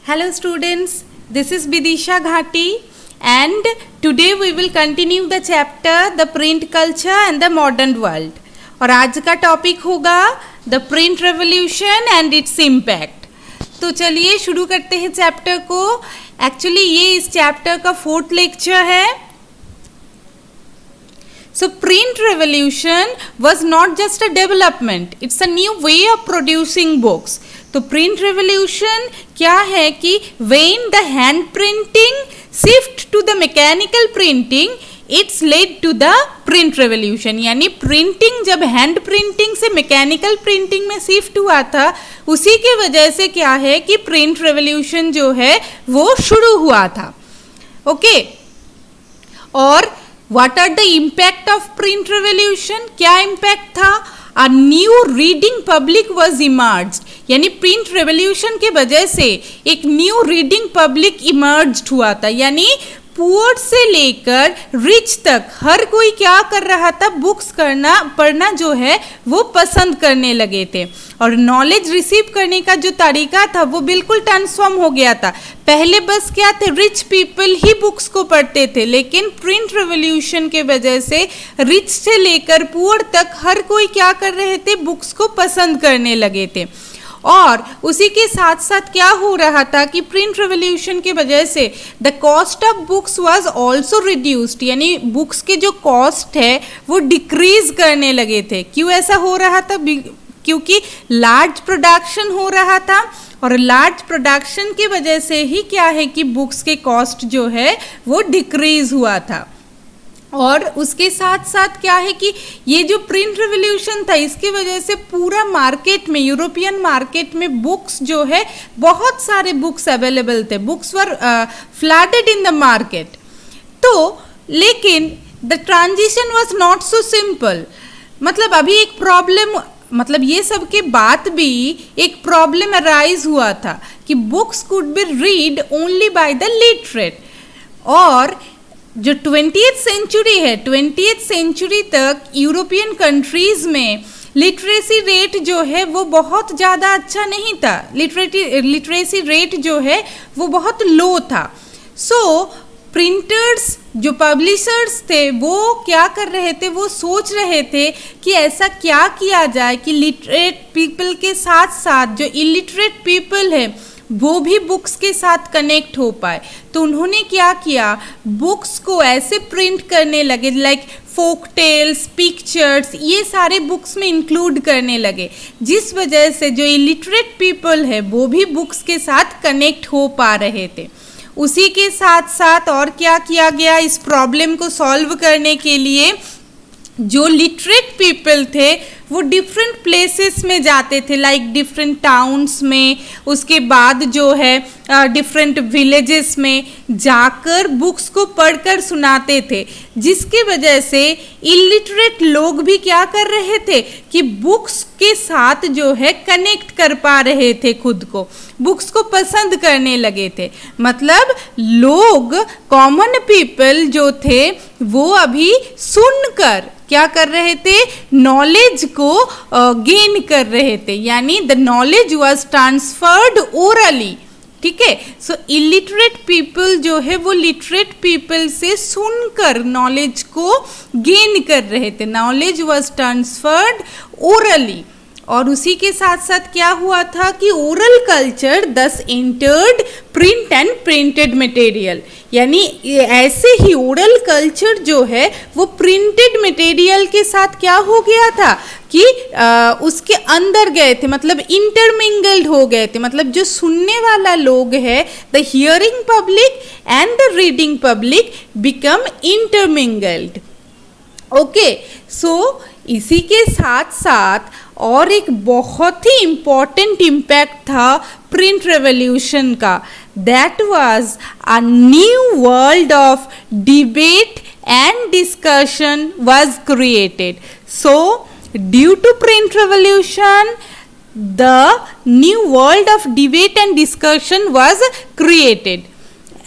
Hello students, this is Bidisha Ghati and today we will continue the chapter The Print Culture and the Modern World. और आज का topic होगा The Print Revolution and its Impact. तो चलिए शुरू करते हैं चैप्टर को. एक्चुअली ये इस चैप्टर का 4th लेक्चर है. So print revolution was not just a development, it's a new way of producing books. तो print revolution क्या है कि when the hand printing shift to the mechanical printing, it's led to the print revolution. यानी printing जब hand printing से mechanical printing में shift हुआ था, उसी की वजह से क्या है कि print revolution जो है वो शुरू हुआ था. ओके और What are the impact of print revolution? क्या impact था? A new reading public was emerged. यानी print revolution के वजह से एक new reading public emerged हुआ था. यानी पुअर से लेकर रिच तक हर कोई क्या कर रहा था, बुक्स पढ़ना जो है वो पसंद करने लगे थे. और नॉलेज रिसीव करने का जो तरीका था वो बिल्कुल ट्रांसफॉर्म हो गया था. पहले बस क्या थे, रिच पीपल ही बुक्स को पढ़ते थे, लेकिन प्रिंट रेवोल्यूशन के वजह से रिच से लेकर पुअर तक हर कोई क्या कर रहे थे, बुक्स को पसंद करने लगे थे. और उसी के साथ साथ क्या हो रहा था कि प्रिंट रेवोल्यूशन की वजह से the cost of books was also reduced. यानी बुक्स के जो कॉस्ट है वो डिक्रीज करने लगे थे. क्यों ऐसा हो रहा था? क्योंकि लार्ज प्रोडक्शन हो रहा था और लार्ज प्रोडक्शन की वजह से ही क्या है कि बुक्स के कॉस्ट जो है वो डिक्रीज हुआ था. और उसके साथ साथ क्या है कि ये जो प्रिंट रेवोल्यूशन था इसकी वजह से पूरा मार्केट में, यूरोपियन मार्केट में बुक्स जो है बहुत सारे बुक्स अवेलेबल थे. Books were flooded in the market. तो लेकिन the transition was not so simple. मतलब अभी एक प्रॉब्लम, मतलब ये सब के बाद भी एक प्रॉब्लम अराइज हुआ था कि books could be read only by the literate. और जो 20th सेंचुरी है, 20th सेंचुरी तक यूरोपियन कंट्रीज में लिटरेसी रेट जो है वो बहुत ज़्यादा अच्छा नहीं था. लिटरेसी रेट जो है वो बहुत लो था. सो प्रिंटर्स, जो पब्लिशर्स थे, वो क्या कर रहे थे, वो सोच रहे थे कि ऐसा क्या किया जाए कि लिटरेट पीपल के साथ साथ जो इलिटरेट पीपल है वो भी बुक्स के साथ कनेक्ट हो पाए. तो उन्होंने क्या किया, बुक्स को ऐसे प्रिंट करने लगे, लाइक फोक टेल्स, पिक्चर्स, ये सारे बुक्स में इंक्लूड करने लगे, जिस वजह से जो इलिटरेट पीपल है वो भी बुक्स के साथ कनेक्ट हो पा रहे थे. उसी के साथ साथ और क्या किया गया, इस प्रॉब्लम को सॉल्व करने के लिए जो लिटरेट पीपल थे वो डिफरेंट प्लेसेस में जाते थे, लाइक डिफरेंट टाउन्स में, उसके बाद जो है डिफरेंट विलेजेस में जाकर बुक्स को पढ़कर सुनाते थे, जिसकी वजह से इलिटरेट लोग भी क्या कर रहे थे कि बुक्स के साथ जो है कनेक्ट कर पा रहे थे, खुद को बुक्स को पसंद करने लगे थे. मतलब लोग, कॉमन पीपल जो थे वो अभी सुनकर क्या कर रहे थे, नॉलेज को गेन कर रहे थे. यानी the knowledge was transferred orally. ठीक है. सो इलिटरेट पीपल जो है वो लिटरेट पीपल से सुनकर नॉलेज को गेन कर रहे थे. Knowledge was transferred orally. और उसी के साथ साथ क्या हुआ था कि ओरल कल्चर दस entered print and printed material. यानी ऐसे ही ओरल कल्चर जो है वो प्रिंटेड मटेरियल के साथ क्या हो गया था कि उसके अंदर गए थे, मतलब इंटरमिंगल्ड हो गए थे. मतलब जो सुनने वाला लोग है, the hearing public and the reading public become intermingled. Okay. So इसी के साथ साथ और एक बहुत ही इम्पॉर्टेंट इम्पैक्ट था प्रिंट रेवोल्यूशन का. That was a new world of debate and discussion was created. So due to print revolution the new world of debate and discussion was created.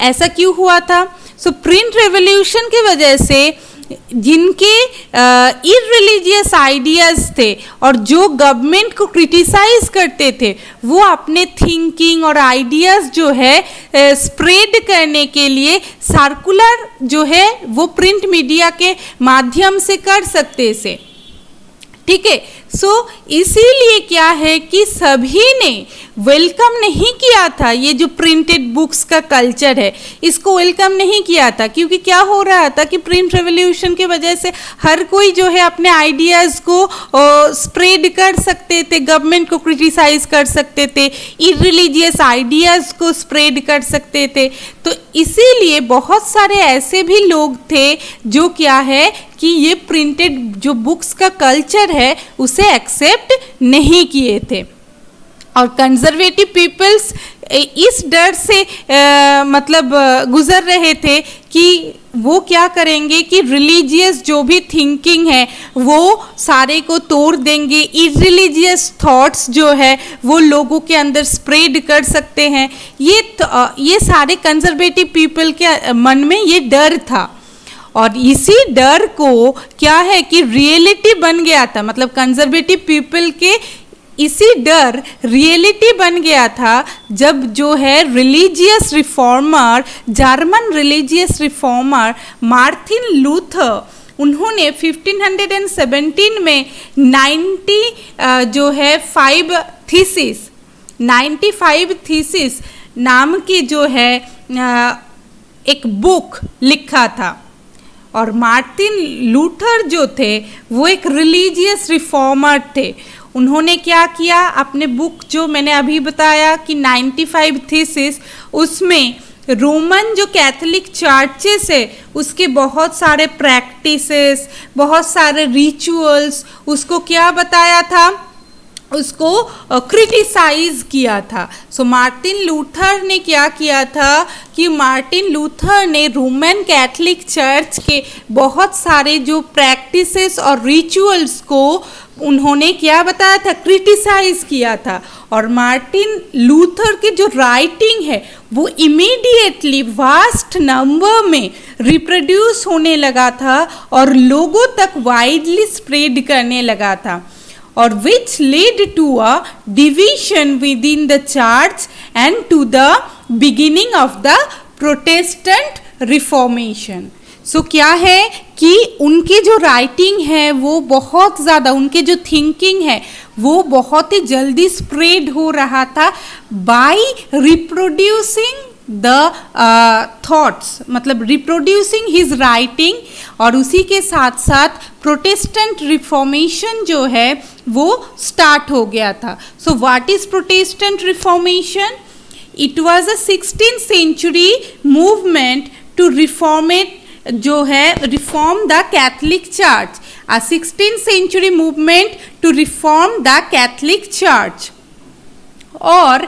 ऐसा क्यों हुआ था? सो प्रिंट रेवोल्यूशन की वजह से जिनके इररिलीजियस आइडियाज़ थे और जो गवर्नमेंट को क्रिटिसाइज करते थे, वो अपने थिंकिंग और आइडियाज़ जो है स्प्रेड करने के लिए सर्कुलर जो है वो प्रिंट मीडिया के माध्यम से कर सकते थे। ठीक है, सो इसीलिए क्या है कि सभी ने वेलकम नहीं किया था, ये जो प्रिंटेड बुक्स का कल्चर है इसको वेलकम नहीं किया था, क्योंकि क्या हो रहा था कि प्रिंट रेवोल्यूशन की वजह से हर कोई जो है अपने आइडियाज़ को स्प्रेड कर सकते थे, गवर्नमेंट को क्रिटिसाइज कर सकते थे, इररिलीजियस आइडियाज़ को स्प्रेड कर सकते थे। तो इसीलिए बहुत सारे ऐसे भी लोग थे जो क्या है कि ये प्रिंटेड जो बुक्स का कल्चर है उसे एक्सेप्ट नहीं किए थे। और कंजर्वेटिव पीपल्स इस डर से मतलब गुजर रहे थे कि वो क्या करेंगे कि रिलीजियस जो भी थिंकिंग है वो सारे को तोड़ देंगे, इररिलीजियस थॉट्स जो है वो लोगों के अंदर स्प्रेड कर सकते हैं। ये सारे कंजर्वेटिव पीपल के मन में ये डर था, और इसी डर को क्या है कि रियलिटी बन गया था, मतलब कंजर्वेटिव पीपल के इसी डर रियलिटी बन गया था जब जो है religious reformer, German religious reformer Martin Luther, उन्होंने 1517 में 95 थीसिस नाम की जो है एक बुक लिखा था। और मार्टिन लूथर जो थे वो एक रिलीजियस रिफॉर्मर थे। उन्होंने क्या किया, अपने बुक जो मैंने अभी बताया कि 95 थीसिस, उसमें रोमन जो कैथोलिक चर्चेस है उसके बहुत सारे प्रैक्टिसेस, बहुत सारे रिचुअल्स, उसको क्या बताया था, उसको क्रिटिसाइज किया था। सो मार्टिन लूथर ने क्या किया था कि मार्टिन लूथर ने रोमन कैथोलिक चर्च के बहुत सारे जो प्रैक्टिसेस और रिचुअल्स को उन्होंने क्या बताया था, क्रिटिसाइज किया था। और मार्टिन लूथर की जो राइटिंग है वो इमीडिएटली वास्ट नंबर में रिप्रोड्यूस होने लगा था और लोगों तक वाइडली स्प्रेड करने लगा था, और which led to a division within the church and to the beginning of the Protestant Reformation. सो क्या है कि उनकी जो राइटिंग है वो बहुत ज़्यादा, उनके जो थिंकिंग है वो बहुत ही जल्दी स्प्रेड हो रहा था बाय रिप्रोड्यूसिंग द थॉट्स, मतलब रिप्रोड्यूसिंग हिज राइटिंग। और उसी के साथ साथ प्रोटेस्टेंट रिफॉर्मेशन जो है वो स्टार्ट हो गया था। So what is Protestant Reformation? It was a 16th century movement to reformate जो है reform the Catholic church, a 16th century movement to reform the Catholic church. और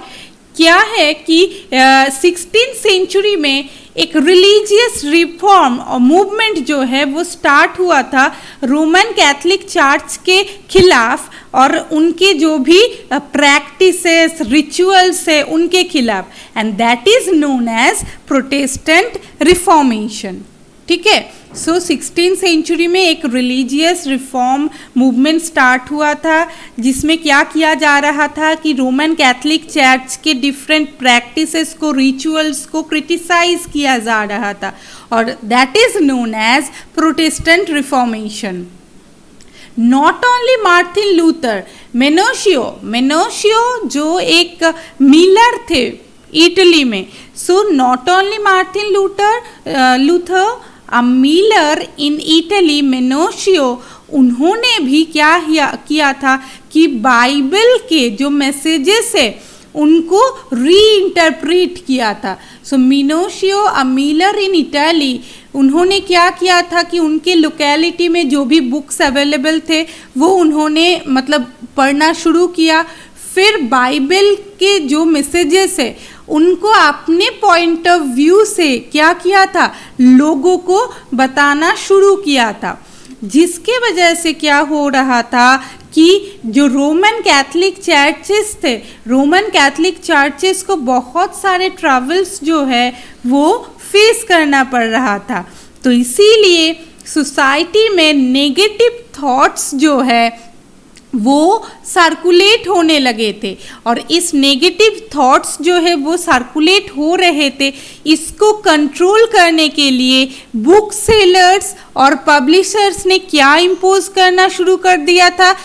क्या है कि 16th century में एक रिलीजियस रिफॉर्म मूवमेंट जो है वो स्टार्ट हुआ था रोमन कैथोलिक चर्च के खिलाफ और उनके जो भी प्रैक्टिसेस, रिचुअल्स है उनके खिलाफ, and that is known as Protestant Reformation. ठीक है, सो 16th century में एक रिलीजियस रिफॉर्म मूवमेंट स्टार्ट हुआ था जिसमें क्या किया जा रहा था कि रोमन कैथोलिक चर्च के डिफरेंट प्रैक्टिसेस को, रिचुअल्स को क्रिटिसाइज किया जा रहा था, और that is known as Protestant Reformation. Not only Martin Luther, Menocchio जो एक मिलर थे इटली में, so not only Martin Luther, a miller in Italy, Menocchio, उन्होंने भी क्या किया था कि बाइबल के जो मैसेजेस है उनको रीइंटरप्रेट किया था। सो मेनोशियो, अ मिलर इन इटली, उन्होंने क्या किया था कि उनके लोकेलिटी में जो भी बुक्स अवेलेबल थे वो उन्होंने मतलब पढ़ना शुरू किया, फिर बाइबल के जो मैसेजेस है उनको अपने पॉइंट ऑफ व्यू से क्या किया था, लोगों को बताना शुरू किया था, जिसके वजह से क्या हो रहा था कि जो रोमन कैथोलिक चर्चेस थे, रोमन कैथोलिक चर्चेस को बहुत सारे ट्रबल्स जो है वो फेस करना पड़ रहा था। तो इसीलिए सोसाइटी में नेगेटिव थॉट्स जो है वो सर्कुलेट होने लगे थे, और इस नेगेटिव थॉट्स जो है वो सर्कुलेट हो रहे थे, इसको कंट्रोल करने के लिए बुक सेलर्स और पब्लिशर्स ने क्या इम्पोज करना शुरू कर दिया था,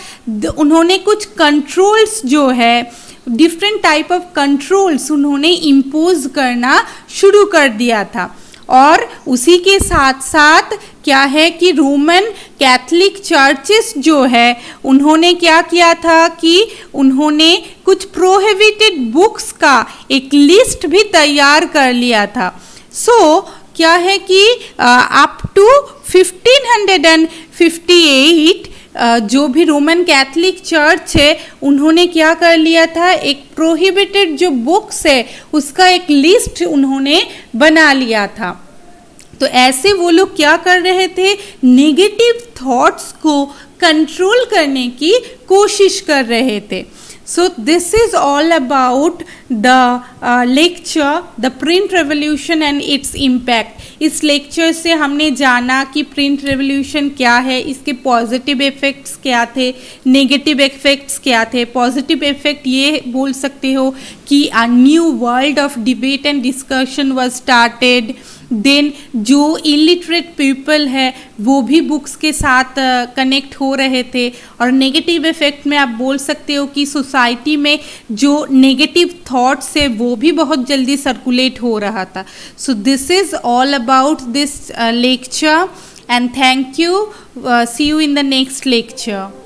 उन्होंने कुछ कंट्रोल्स जो है, डिफरेंट टाइप ऑफ कंट्रोल्स उन्होंने इम्पोज करना शुरू कर दिया था। और उसी के साथ साथ क्या है कि रोमन कैथलिक चर्चेस जो है उन्होंने क्या किया था कि उन्होंने कुछ प्रोहिबिटेड बुक्स का एक लिस्ट भी तैयार कर लिया था। क्या है कि अप टू 1558 जो भी रोमन कैथलिक चर्च है उन्होंने क्या कर लिया था, एक प्रोहिबिटेड जो बुक्स है उसका एक लिस्ट उन्होंने बना लिया था। तो ऐसे वो लोग क्या कर रहे थे, नेगेटिव थॉट्स को कंट्रोल करने की कोशिश कर रहे थे। So this is all about the lecture, the print revolution and its impact. इस लेक्चर से हमने जाना कि प्रिंट रेवोल्यूशन क्या है, इसके पॉजिटिव इफ़ेक्ट्स क्या थे, नेगेटिव इफ़ेक्ट्स क्या थे। पॉजिटिव इफ़ेक्ट ये बोल सकते हो कि a new world of debate and discussion was started. Then जो इलिटरेट पीपल है वो भी बुक्स के साथ कनेक्ट हो रहे थे। और नेगेटिव इफ़ेक्ट में आप बोल सकते हो कि सोसाइटी में जो नेगेटिव थॉट्स है वो भी बहुत जल्दी सर्कुलेट हो रहा था। So this is all about this lecture, and thank you. See you in the next lecture.